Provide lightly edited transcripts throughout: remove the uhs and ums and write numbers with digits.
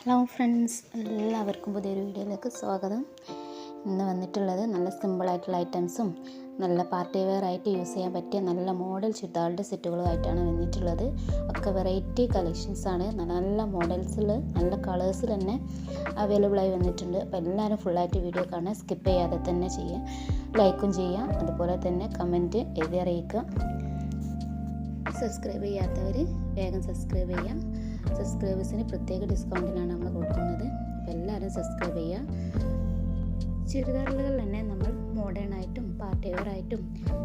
Hello friends, എല്ലാവർക്കും പുതിയൊരു വീഡിയോയിലേക്ക് സ്വാഗതം. ഇന്ന് വന്നിട്ടുള്ളത് നല്ല സിമ്പിളായിട്ടുള്ള ഐറ്റംസും നല്ല പാർട്ടി വെയർ ആയിട്ട് യൂസ് ചെയ്യാൻ പറ്റിയ നല്ല മോഡൽ ചുരിദാറിൻ്റെ സെറ്റുകളുമായിട്ടാണ് വന്നിട്ടുള്ളത്. ഒക്കെ വെറൈറ്റി കളക്ഷൻസാണ്. നല്ല മോഡൽസിൽ നല്ല കളേഴ്സിൽ തന്നെ അവൈലബിളായി വന്നിട്ടുണ്ട്. അപ്പോൾ എല്ലാവരും ഫുള്ളായിട്ട് വീഡിയോ കാണാൻ സ്കിപ്പ് ചെയ്യാതെ തന്നെ ചെയ്യുക, ലൈക്കും ചെയ്യുക, അതുപോലെ തന്നെ കമൻറ്റ് എഴുതി അറിയിക്കുക. സബ്സ്ക്രൈബ് ചെയ്യാത്തവർ വേഗം സബ്സ്ക്രൈബ് ചെയ്യാം. സബ്സ്ക്രൈബേഴ്സിന് പ്രത്യേക ഡിസ്കൗണ്ടിലാണ് നമ്മൾ കൊടുക്കുന്നത്. അപ്പോൾ എല്ലാവരും സബ്സ്ക്രൈബ് ചെയ്യുക. ചുരിദാറുകൾ തന്നെ നമ്മൾ മോഡേൺ ആയിട്ടും പാർട്ടി വെയർ ആയിട്ടും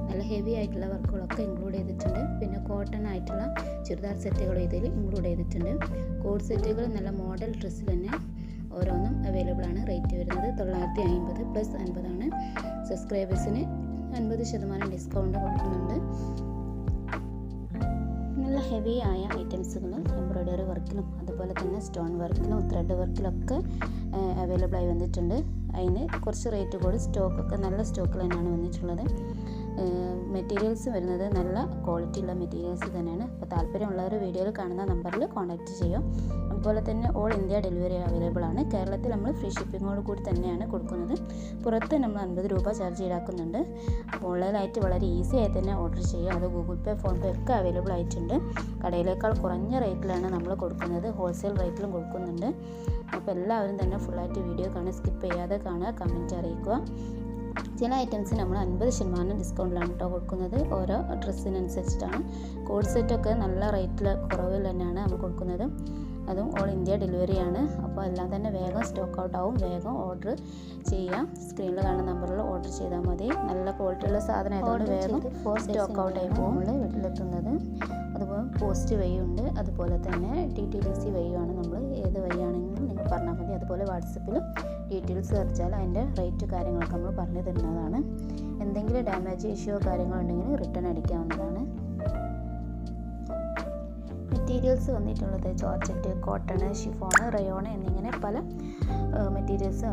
നല്ല ഹെവി ആയിട്ടുള്ള വർക്കുകളൊക്കെ ഇൻക്ലൂഡ് ചെയ്തിട്ടുണ്ട്. പിന്നെ കോട്ടൺ ആയിട്ടുള്ള ചുരിദാർ സെറ്റുകൾ ഇതിൽ ഇൻക്ലൂഡ് ചെയ്തിട്ടുണ്ട്. കോഡ് സെറ്റുകൾ നല്ല മോഡൽ ഡ്രസ്സിൽ തന്നെ ഓരോന്നും അവൈലബിൾ ആണ്. റേറ്റ് വരുന്നത് 950 പ്ലസ് 50 ആണ്. സബ്സ്ക്രൈബേഴ്സിന് 50% ഡിസ്കൗണ്ട് കൊടുക്കുന്നുണ്ട്. നല്ല ഹെവി ആയ ഐറ്റംസുകൾ എംബ്രോയ്ഡറി വർക്കിലും അതുപോലെ തന്നെ സ്റ്റോൺ വർക്കിലും ത്രെഡ് വർക്കിലൊക്കെ അവൈലബിളായി വന്നിട്ടുണ്ട്. അതിന് കുറച്ച് റേറ്റ് കൂടി സ്റ്റോക്കൊക്കെ നല്ല സ്റ്റോക്കിൽ തന്നെയാണ് വന്നിട്ടുള്ളത്. മെറ്റീരിയൽസ് വരുന്നത് നല്ല ക്വാളിറ്റിയുള്ള മെറ്റീരിയൽസ് തന്നെയാണ്. അപ്പോൾ താല്പര്യമുള്ളവർ വീഡിയോയിൽ കാണുന്ന നമ്പറിൽ കോൺടാക്റ്റ് ചെയ്യും. അതുപോലെ തന്നെ ഓൾ ഇന്ത്യ ഡെലിവറി അവൈലബിൾ ആണ്. കേരളത്തിൽ നമ്മൾ ഫ്രീ ഷിപ്പിങ്ങോട് കൂടി തന്നെയാണ് കൊടുക്കുന്നത്. പുറത്ത് നമ്മൾ 50 രൂപ ചാർജ് ഈടാക്കുന്നുണ്ട്. അപ്പോൾ ഓൺലൈനായിട്ട് വളരെ ഈസി ആയി തന്നെ ഓർഡർ ചെയ്യുക. അത് ഗൂഗിൾ പേ, ഫോൺ പേ ഒക്കെ അവൈലബിൾ ആയിട്ടുണ്ട്. കടയിലേക്കാൾ കുറഞ്ഞ റേറ്റിലാണ് നമ്മൾ കൊടുക്കുന്നത്. ഹോൾസെയിൽ റേറ്റിലും കൊടുക്കുന്നുണ്ട്. അപ്പോൾ എല്ലാവരും തന്നെ ഫുള്ളായിട്ട് വീഡിയോ കാണുക, സ്കിപ്പ് ചെയ്യാതെ കാണുക, കമൻറ്റ് അറിയിക്കുക. ചില ഐറ്റംസ് നമ്മൾ 50% ഡിസ്കൗണ്ടിലാണ് കേട്ടോ കൊടുക്കുന്നത്. ഓരോ ഡ്രസ്സിനനുസരിച്ചിട്ടാണ്. കോഡ് സെറ്റൊക്കെ നല്ല റേറ്റിൽ കുറവിൽ തന്നെയാണ് നമ്മൾ കൊടുക്കുന്നത്. അതും ഓൾ ഇന്ത്യ ഡെലിവറിയാണ്. അപ്പോൾ എല്ലാം തന്നെ വേഗം സ്റ്റോക്ക് ഔട്ട് ആവും. വേഗം ഓർഡർ ചെയ്യാം. സ്ക്രീനിൽ കാണുന്ന നമ്പറിൽ ഓർഡർ ചെയ്താൽ മതി. നല്ല ക്വാളിറ്റിയുള്ള സാധനം ആയതുകൊണ്ട് വേഗം സ്റ്റോക്ക് ഔട്ട് ആയി പോകും. നമ്മൾ വീട്ടിലെത്തുന്നത് അതുപോലെ പോസ്റ്റ് വഴിയുണ്ട്. അതുപോലെ തന്നെ TTDC വഴിയാണ്. നമ്മൾ ഏത് വഴിയാണെങ്കിലും നിങ്ങൾ പറഞ്ഞാൽ മതി. അതുപോലെ വാട്സപ്പിൽ ഡീറ്റെയിൽസ് അറിയിച്ചാൽ അതിൻ്റെ റേറ്റ് കാര്യങ്ങളൊക്കെ നമ്മൾ പറഞ്ഞു തരുന്നതാണ്. എന്തെങ്കിലും ഡാമേജ് ഇഷ്യോ കാര്യങ്ങളുണ്ടെങ്കിൽ റിട്ടേൺ അടിക്കാവുന്നതാണ്. മെറ്റീരിയൽസ് വന്നിട്ടുള്ളത് ജോർജറ്റ്, കോട്ടൺ, ഷിഫോൺ, റയോൺ എന്നിങ്ങനെ പല മെറ്റീരിയൽസ്